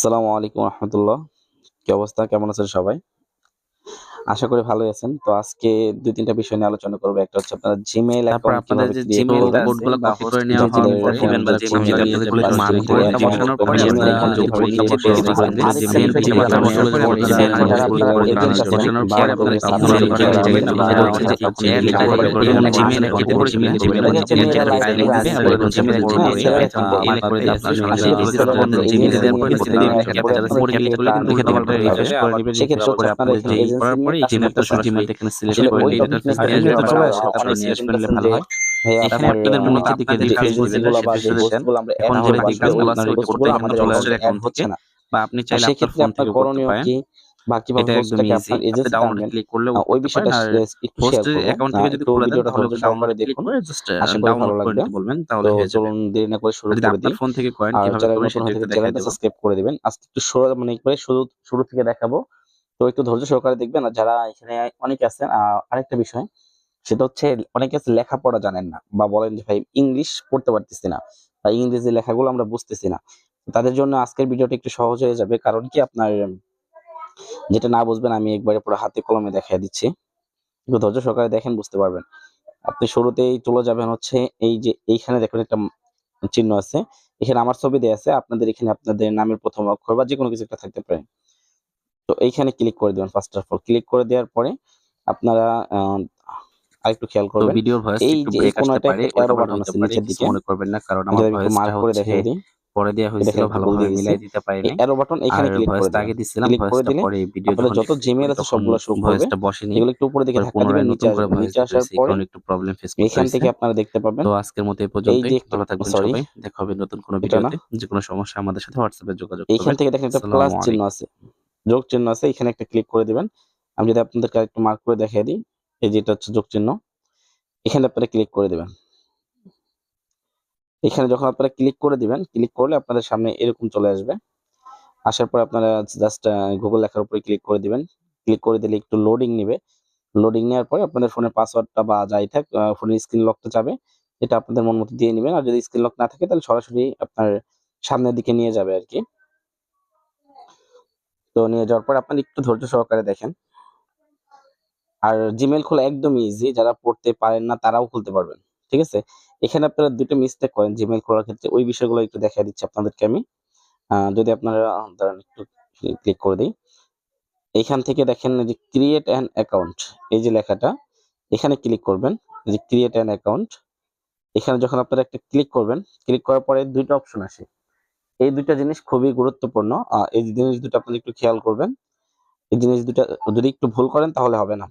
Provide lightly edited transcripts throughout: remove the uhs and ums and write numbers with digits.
আসসালামু আলাইকুম রহমতুল্লাহ। কি অবস্থা? কেমন আছেন সবাই? আশা করি ভালোই আছেন। তো আজকে ২-৩ টা বিষয় নিয়ে আলোচনা করব। একটা হচ্ছে আপনার Gmail তারপর অ্যাকাউন্ট আপনাদের কিভাবে যে ক্রিয়েট Gmail করবেন কোডগুলো বা কপি করে নেওয়া হওয়ার নিজেদের পরে যে আমি যদি Gmail আপনাদেরকে বা স্মার্ট Gmail কোডটা অ্যাকাউন্ট বসানোর করবেন, পরে Gmail আপনারা অ্যাকাউন্ট যে কিভাবে কোডটা ক্রিয়েট বসিয়ে করবেন। দিয়েছেন যে আরেকটা Gmail বিষয় থেকে যেটা আপনারা বসানোর বসানোর পরে পরে যারা আপনারা আপনার এজেন্ট আছেন বসানোর বা পরে আপনাদের আপনারা সাবসিডারি আপনারা যারা চাইলে আছেন বা নিজেরা হচ্ছে হচ্ছে আপনি যে যেখানে লেখা করবেন করবেন এখানে Gmail মাস্টার অ্যাকাউন্টে করবেন। বসিয়ে দিবেন। এটা হচ্ছে মেয়েরা একটা লাইক ফাইল করে দিবে আনতে এবং বলবেন। Gmail হ্যাঁ, যে ছেলেরা এখন কিন্তু মার্ক আপনার করে দিয়ে আপনার আসলে যে বুঝতে রেজিস্টার পারেন করবেন যে Gmail এজেন্সি দেওয়ার নিয়ে পরে কিন্তু প্রতিদিন একটা একটা করে জাস্ট আপনাদের কোড ক্যান্ডিডেট লিখে আর্ন লিখে ইনকাম দিবেন করতে হবে। রিফ্রেশ করে দিবেন সেক্ষেত্রে হচ্ছে করে আপনারা আপনাদের এখানে যেই এজেন্সি করার নিয়ে পরে কাজ Gmail টা করতেছেন। সরাসরি এখানে সিলেক্ট আসলে করে ওই এই ডাটা টপিক নিয়ে ফাইল যদি আপনারা আপনারা আপনারা অনেক নিয়ে স্টুডেন্ট আসবেন আছেন ভালো যে হয়। ভাইয়া এখানে আপনার আপনাদের মূলত দিকে যে রিফ্রেশ দিবেন এজেন্সিগুলো বা রিফ্রেশ যে করে দেন। হোস্টগুলো আমরা অ্যাড এখন করব যেটা যে আসলে ওই কাজগুলো আছে ওই কোডটা হোস্টগুলো এখানে আমাদের চলে অ্যাকাউন্টে আসছে অ্যাড অ্যাকাউন্ট থেকে হচ্ছে না। বা আপনি আর চাইলে আপনার সেক্ষেত্রে ফোন আপনার থেকেও করতে করণীয় পারেন। কি বা কিভাবে এটা একদমই হোস্টটাকে ইজি। আপনার আপনি এজেন্সিতে ডাউনলোডে আনবেন ক্লিক করলেও ওই করতে পারেন। বিষয়টা আর একটু শেয়ার হোস্টের করব। অ্যাকাউন্ট থেকে যদি একটু খোলা দেন ভিডিওটা তাহলে ধৈর্য ডাউনলোডে সহকারে ক্লিক দেখুন। করে জাস্ট আশা করি ভালো ডাউনলোড করে লাগবে। নিতে বলবেন তো তাহলে হয়ে যাবে। চলুন দেরি না করে শুরু আর যদি করে আপনার দিই। ফোন থেকে করেন আর কিভাবে যারা করবেন নতুন সেটা হয়ে একটু থাকেন দেখায় চ্যানেলটা দেব। সাবস্ক্রাইব করে দিবেন। আজকে একটু মানে একবারে শুরু থেকে দেখাবো। তো একটু ধৈর্য সহকারে দেখবেন। আর যারা এখানে অনেকে আছেন আরেকটা বিষয় সেটা হচ্ছে অনেকে আছে লেখাপড়া জানেন না বা বলেন যে ভাই ইংলিশ পড়তে পারতেছি না বা ইংরেজি লেখাগুলো আমরা বুঝতেছি না। তাদের জন্য আজকের ভিডিওটা একটু সহজ হয়ে যাবে। কারণ কি আপনার যেটা না বুঝবেন আমি একবারে পুরো হাতে কলমে দেখায় দিচ্ছি। একটু ধৈর্য সহকারে দেখেন বুঝতে পারবেন। আপনি শুরুতেই চলে যাবেন হচ্ছে এই যে এইখানে দেখুন একটা চিহ্ন আছে। এখানে আমার ছবি দেয়া আছে। আপনাদের এখানে আপনাদের নামের ১ম অক্ষর বা যেকোনো কিছু একটা থাকতে পারে। তো এইখানে ক্লিক করে দিবেন ফার্স্ট অফ অল। ক্লিক করে দেওয়ার পরে আপনারা আ আরেকটু খেয়াল তো করবেন। ভিডিওর ভয়েস এই একটু যে এই ব্রেক আসতে কোণাতে পারে, একটা অ্যারো উল্টাপাল্টা বাটন হইতে আছে পারে। নিচের কিছু দিকে। মনে করবেন না। কারণ এটা আমার আমি একটু ভয়েসটা মার্ক করে হচ্ছে দেখায় দিই। পরে দেয়া এই হয়েছিল, দেখেন একটু ভুল ভালোভাবে দিয়ে দিছি। মিলাই দিতে পারি এই নাই। অ্যারো বাটন আর এখানে ক্লিক করে ভয়েসটা দিবেন। আগে দিছিলাম, ক্লিক করে ভয়েসটা দিলে পরে ভিডিও আপনাদের যখন যত দেখতেছি জিমেইল আছে তখন সবগুলো শো করবে। ভয়েসটা বসেনি। এগুলো একটু উপরের দিকে পরে ধাক্কা দিবেন, পুনরায় নিচে নতুন করে আসবেন। ভয়েস নিচে দিতে আসার হইছে। এই পরে কারণে একটু প্রবলেম ফেস করতে এইখান হইছে। থেকে আপনারা দেখতে পাবেন তো আজকের মতো এই এই পর্যন্তই। যে একটা ভালো থাকবেন সরি সবাই। দেখা হবে নতুন কোনো এটা না। ভিডিওতে। যেকোনো সমস্যা আমাদের সাথে WhatsApp এ যোগাযোগ এইখান করবেন। থেকে দেখেন একটা প্লাস আসসালামু চিহ্ন আলাইকুম। আছে। যোগ চিহ্ন আছে। এখানে একটা ক্লিক করে দিবেন। আমি যদি আপনাদেরকে আরেকটু মার্ক করে দেখায় দিই। এই যে এটা হচ্ছে যোগ চিহ্ন। এখানে আপনারা ক্লিক করে দিবেন। এখানে যখন আপনারা ক্লিক করে দিবেন, ক্লিক করলে আপনাদের সামনে এরকম চলে আসবে। আসার পর আপনারা জাস্ট গুগল লেখার উপরে ক্লিক করে দিবেন। ক্লিক করে দিলে একটু লোডিং নিবে। লোডিং নেওয়ার পরে আপনাদের ফোনের পাসওয়ার্ডটা বা যাই থাক ফোনের স্ক্রিন লকটা চাবে। এটা আপনাদের মন মতো দিয়ে নিবেন। আর যদি স্ক্রিন লক না থাকে তাহলে সরাসরি আপনার সামনের দিকে নিয়ে যাবে আরকি। তো নিয়ে যাওয়ার পর আপনারা একটু ধৈর্য সহকারে দেখেন। আর Gmail খোলা একদমই ইজি। যারা পড়তে পারেন না তারাও খুলতে পারবেন। ঠিক আছে? এখানে আপনারা ২ টা মিস্টেক করেন Gmail খোলার ক্ষেত্রে। ওই বিষয়গুলো একটু দেখায় দিচ্ছি আপনাদেরকে আমি। যদি আপনারা দাঁড়ান একটু ক্লিক করে দেই। এইখান থেকে দেখেন এই যে ক্রিয়েট অ্যান অ্যাকাউন্ট এই যে লেখাটা এখানে ক্লিক করবেন। এই যে ক্রিয়েট অ্যান অ্যাকাউন্ট এখানে যখন আপনারা একটা ক্লিক করবেন, ক্লিক করার পরে ২ টা অপশন আসে। এই ২ টা জিনিস খুবই গুরুত্বপূর্ণ। এই জিনিস ২ টা আপনারা একটু খেয়াল করবেন। এই জিনিস ২ টা যদি একটু ভুল করেন তাহলে হবে না।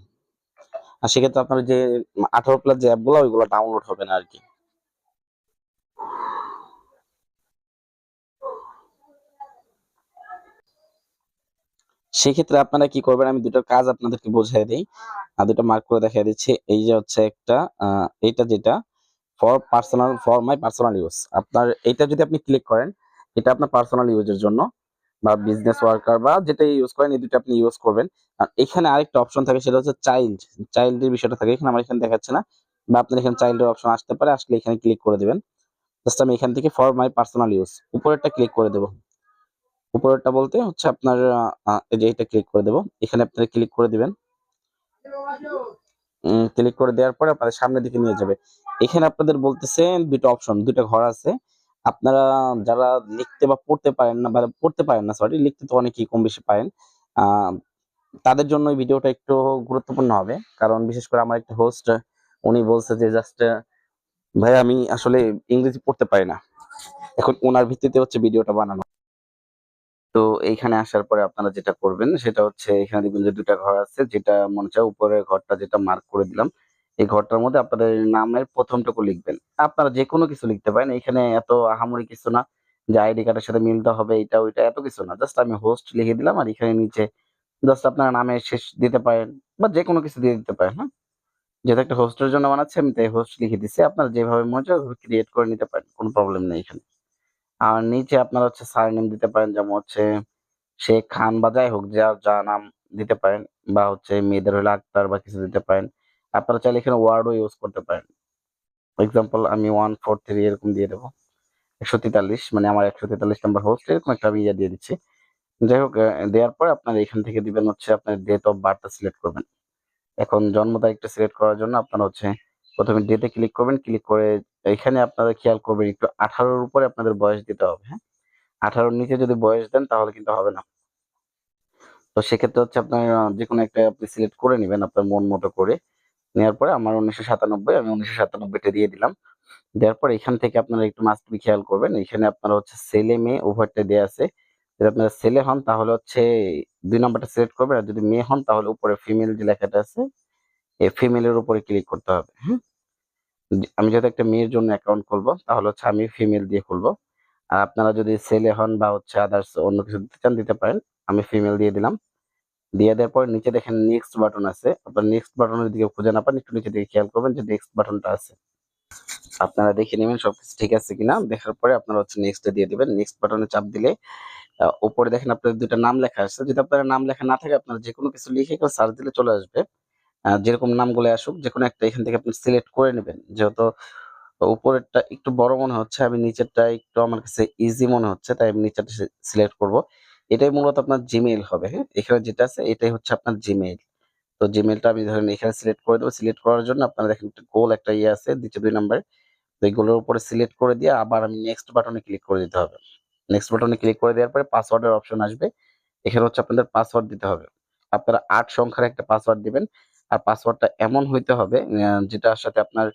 আর সেক্ষেত্রে আপনার যে 18 প্লাস যে অ্যাপগুলা ওইগুলা ডাউনলোড হবে না আরকি। সেক্ষেত্রে আপনারা কি করবেন আমি ২ টার কাজ আপনাদেরকে বুঝায় দেই। ২ টা মার্ক করে দেখায় দিচ্ছি। এই যে হচ্ছে একটা এইটা যেটা ফর মাই পার্সোনাল ইউজ। আপনার এইটা যদি আপনি ক্লিক করেন, এটা আপনার পার্সোনাল ইউজের জন্য বা বিজনেস ওয়ার্কার বা যেটাই ইউজ করেন এই ২ টা আপনি ইউজ করবেন। আর এখানে আরেকটা অপশন থাকে সেটা হচ্ছে চাইল্ড। চাইল্ড এর বিষয়টা থাকে। এখানে আমার এখানে দেখাচ্ছে না। বা আপনার এখানে চাইল্ড এর অপশন আসতে পারে। আসলে এখানে ক্লিক করে দিবেন। জাস্ট আমি এখান থেকে ফর মাই পার্সোনাল ইউজ উপরেরটা ক্লিক করে দেব। উপরেরটা বলতে হচ্ছে আপনার এই যে এটা ক্লিক করে দেব। এখানে আপনারা ক্লিক করে দিবেন। ক্লিক করে দেওয়ার পরে আপনাদের সামনের দিকে নিয়ে যাবে। এখানে আপনাদের বলতেছে ২ টা অপশন, ২ টা ঘর আছে। আপনারা যারা লিখতে বা পড়তে পারেন না বা পড়তে পারেন না সরি, লিখতে তো অনেকেই কম বেশি পারেন। আ তাদের জন্য এই ভিডিওটা একটু গুরুত্বপূর্ণ হবে। কারণ বিশেষ করে আমার একটা হোস্ট উনি বলছে যে জাস্ট ভাই আমি আসলে ইংরেজি পড়তে পারি না। এখন উনার ভিত্তিতে হচ্ছে ভিডিওটা বানানো। তো এইখানে আসার পরে আপনারা যেটা করবেন সেটা হচ্ছে এখানে দেখবেন যে ২ টা ঘর আছে। যেটা মনে চায় উপরের ঘরটা যেটা মার্ক করে দিলাম। এই ঘরটার মধ্যে আপনাদের নামের ১ম টুকু লিখবেন। আপনারা যেকোনো কিছু লিখতে পারেন। এখানে এত আহামরি কিছু না যে আইডি কার্ডের সাথে মিলতে হবে এইটা ওইটা এত কিছু না। জাস্ট আমি হোস্ট লিখে দিলাম আর এখানে নিচে জাস্ট আপনার নামের শেষ দিতে পারেন বা যেকোনো কিছু দিয়ে দিতে পারেন, হ্যাঁ? যেহেতু একটা হোস্টের জন্য বানাচ্ছি আমি তাই হোস্ট লিখে দিছি। আপনারা যেভাবে মনে চায় ওভাবে ক্রিয়েট করে নিতে পারেন। কোন প্রবলেম নেই এখানে। আর নিচে আপনারা হচ্ছে সারনেম দিতে পারেন যেমন হচ্ছে শেখ খান বা যাই হোক যার যা নাম দিতে পারেন বা হচ্ছে মেয়েদের হলে আক্তার বা কিছু দিতে পারেন। আপনারা চাইলে এখানে ওয়ার্ডও ইউজ করতে পারেন। এক্সাম্পল আমি 143 এরকম দিয়ে দেব। ১৪৩ মানে আমার ১৪৩ নাম্বার হোস্ট এরকম একটা আমি দিয়ে দিচ্ছি। যাই হোক দেওয়ার পরে আপনারা এখান থেকে দিবেন হচ্ছে আপনার ডেট অফ বার্থটা সিলেক্ট করবেন। এখন জন্ম তারিখটা সিলেক্ট করার জন্য আপনারা হচ্ছে ১ম এ ডেটে ক্লিক করবেন। ক্লিক করে এখানে আপনারা খেয়াল করবেন একটু ১৮ র উপরে আপনাদের বয়স দিতে হবে, হ্যাঁ? ১৮ র নিচে যদি বয়স দেন তাহলে কিন্তু হবে না। তো সেক্ষেত্রে হচ্ছে আপনার যেকোনো একটা আপনি সিলেক্ট করে নিবেন আপনার মন মতো করে। নেওয়ার পরে আমার ১৯৯৭ আমি ১৯৯৭ টা দিয়ে দিলাম। দেওয়ার পর এখান থেকে আপনারা একটু মাস্ট বি খেয়াল করবেন। এখানে আপনারা হচ্ছে ছেলে-মেয়ে উভয়টাই দেয়া আছে। যদি আপনারা ছেলে হন তাহলে হচ্ছে ২ নাম্বারটা সিলেক্ট করবেন। আর যদি মেয়ে হন তাহলে উপরে ফিমেল যে লেখাটা আছে, এই ফিমেল এর উপরে ক্লিক করতে হবে, হ্যাঁ? আমি যেহেতু একটা মেয়ের জন্য অ্যাকাউন্ট খুলবো তাহলে হচ্ছে আমি ফিমেল দিয়ে খুলবো। আর আপনারা যদি ছেলে হন বা হচ্ছে আদার্স অন্য কিছু দিতে চান দিতে পারেন। আমি ফিমেল দিয়ে দিলাম। দিয়ে দেওয়ার পরে নিচে দেখেন নেক্সট বাটন আছে। আপনার নেক্সট বাটনের দিকে খুঁজে না পান একটু নিচের দিকে খেয়াল করবেন যে নেক্সট বাটনটা আছে। আপনারা দেখে নিবেন সবকিছু ঠিক আছে কিনা। দেখার পরে আপনারা হচ্ছে নেক্সট এ দিয়ে দিবেন। নেক্সট বাটনে চাপ দিলে উপরে দেখেন আপনাদের ২ টা নাম লেখা আছে। যদি আপনার নাম লেখা না থাকে আপনারা যেকোনো কিছু লিখে কেউ সার্চ দিলে চলে আসবে। যেরকম নামগুলো আসুক যেকোনো একটা এখান থেকে আপনি সিলেক্ট করে নিবেন। যেহেতু উপরেরটা একটু বড় মনে হচ্ছে, আমি নিচেরটা একটু আমার কাছে ইজি মনে হচ্ছে তাই আমি নিচেরটা সিলেক্ট করব। এটাই মূলত আপনার Gmail হবে, হ্যাঁ? এখানে যেটা আছে এটাই হচ্ছে আপনার Gmail। তো Gmailটা আমি ধরেন এখানে সিলেক্ট করে দেব। সিলেক্ট করার জন্য আপনারা দেখেন একটা গোল একটা ইয়ে আছে নিচে ২ নাম্বারে। তো এগুলোর উপরে সিলেক্ট করে দিয়ে আবার আমি নেক্সট বাটনে ক্লিক করে দিতে হবে। নেক্সট বাটনে ক্লিক করে দেওয়ার পরে পাসওয়ার্ডের অপশন আসবে। এখানে হচ্ছে আপনাদের পাসওয়ার্ড দিতে হবে। আপনারা ৮ সংখ্যার একটা পাসওয়ার্ড দিবেন। আর পাসওয়ার্ডটা এমন হইতে হবে যেটার সাথে আপনার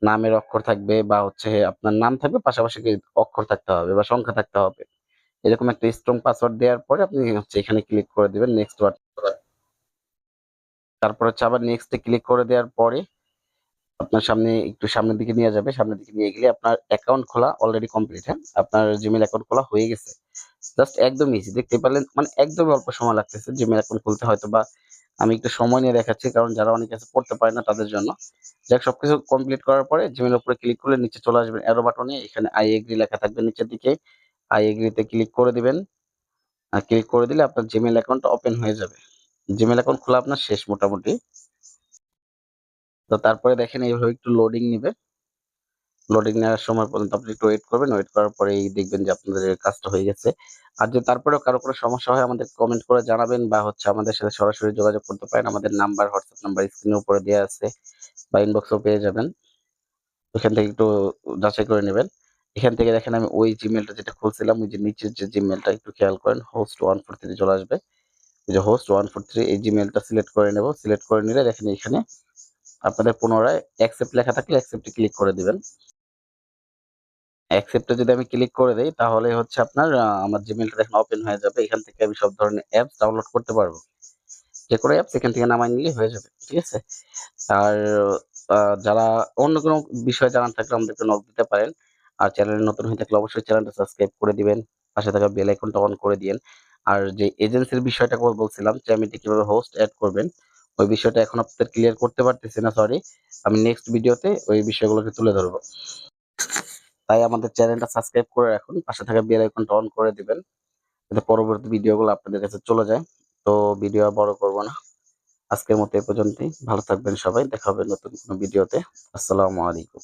নামের অক্ষর থাকবে বা হচ্ছে আপনার নাম থাকবে পাশাপাশি অক্ষর থাকতে হবে বা সংখ্যা থাকতে হবে। এরকম একটা স্ট্রং পাসওয়ার্ড দেওয়ার পরে আপনি হচ্ছে এখানে ক্লিক করে দিবেন নেক্সট বাটন। তারপর হচ্ছে আবার নেক্সট এ ক্লিক করে দেওয়ার পরে আপনার সামনে একটু সামনের দিকে নিয়ে যাবে। সামনের দিকে নিয়ে গেলে আপনার অ্যাকাউন্ট খোলা অলরেডি কমপ্লিট, হ্যাঁ? আপনার Gmail অ্যাকাউন্ট খোলা হয়ে গেছে। জাস্ট একদম ইজি দেখতে পারলেন মানে একদমই অল্প সময় লাগতেছে Gmail অ্যাকাউন্ট খুলতে হয়তোবা আমি একটু সময় নিয়ে দেখাচ্ছি কারণ যারা অনেকে আছে পড়তে পারে না তাদের জন্য। যাক সবকিছু কমপ্লিট করার পরে Gmail এর উপরে ক্লিক করলে নিচে চলে আসবেন অ্যারো বাটনে এখানে I agree লেখা থাকবে নিচের দিকে। I agree তে ক্লিক করে দিবেন। ক্লিক করে দিলে আপনার Gmail অ্যাকাউন্টটা ওপেন হয়ে যাবে। Gmail অ্যাকাউন্ট খোলা আপনার শেষ মোটামুটি। তো তারপরে দেখেন এইভাবে একটু লোডিং নিবে। লোডিং নেওয়ার সময় পর্যন্ত আপনি একটু ওয়েট করবেন। ওয়েট করার পরেই দেখবেন যে আপনাদের কাজটা হয়ে গেছে। আর যদি তারপরেও কারো কোনো সমস্যা হয় আমাদের কমেন্ট করে জানাবেন বা হচ্ছে আমাদের সাথে সরাসরি যোগাযোগ করতে পারেন। আমাদের নাম্বার WhatsApp নাম্বার স্ক্রিনের উপরে দেয়া আছে বা ইনবক্সেও পেয়ে যাবেন। ওখান থেকে একটু যাচাই করে নিবেন। এখান থেকে দেখেন আমি ওই Gmailটা যেটা খুলছিলাম ওই যে নিচের যে Gmailটা একটু খেয়াল করেন হোস্ট 143 চলে আসবে। এই যে হোস্ট 143 এই Gmailটা সিলেক্ট করে নেব। সিলেক্ট করে নিলে দেখেন এখানে আপনাদের পুনরায় অ্যাকসেপ্ট লেখা থাকলে অ্যাকসেপ্ট এ ক্লিক করে দিবেন। অ্যাকসেপ্ট এ যদি আমি ক্লিক করে দেই তাহলে হচ্ছে আপনার আমার Gmailটা দেখেন ওপেন হয়ে যাবে। এখান থেকে আমি সব ধরনের অ্যাপস ডাউনলোড করতে পারবো। যেকোনো অ্যাপস এখান থেকে নামায় নিলেই হয়ে যাবে। ঠিক আছে? আর আ যারা অন্য কোনো বিষয় জানার থাকলে আমাদেরকে নক দিতে পারেন। আর চ্যানেলে নতুন হয়ে থাকলে অবশ্যই চ্যানেলটা সাবস্ক্রাইব করে দিবেন। পাশে থাকা বেল আইকনটা অন করে দিয়েন। আর যে এজেন্সির বিষয়টা বলছিলাম যে আমি কিভাবে হোস্ট এড করবেন, ওই বিষয়টা এখন আপনাদের ক্লিয়ার করতে পারতেছি না সরি। আমি নেক্সট ভিডিওতে ওই বিষয়গুলোকে তুলে ধরব। তাই আমাদের চ্যানেলটা সাবস্ক্রাইব করে রাখুন। পাশে থাকা বেল আইকনটা অন করে দিবেন। যাতে পরবর্তী ভিডিওগুলো আপনাদের কাছে চলে যায়। তো ভিডিও আর বড় করব না। আজকের মতো এ পর্যন্তই। ভালো থাকবেন সবাই। দেখা হবে নতুন কোনো ভিডিওতে। আসসালামু আলাইকুম।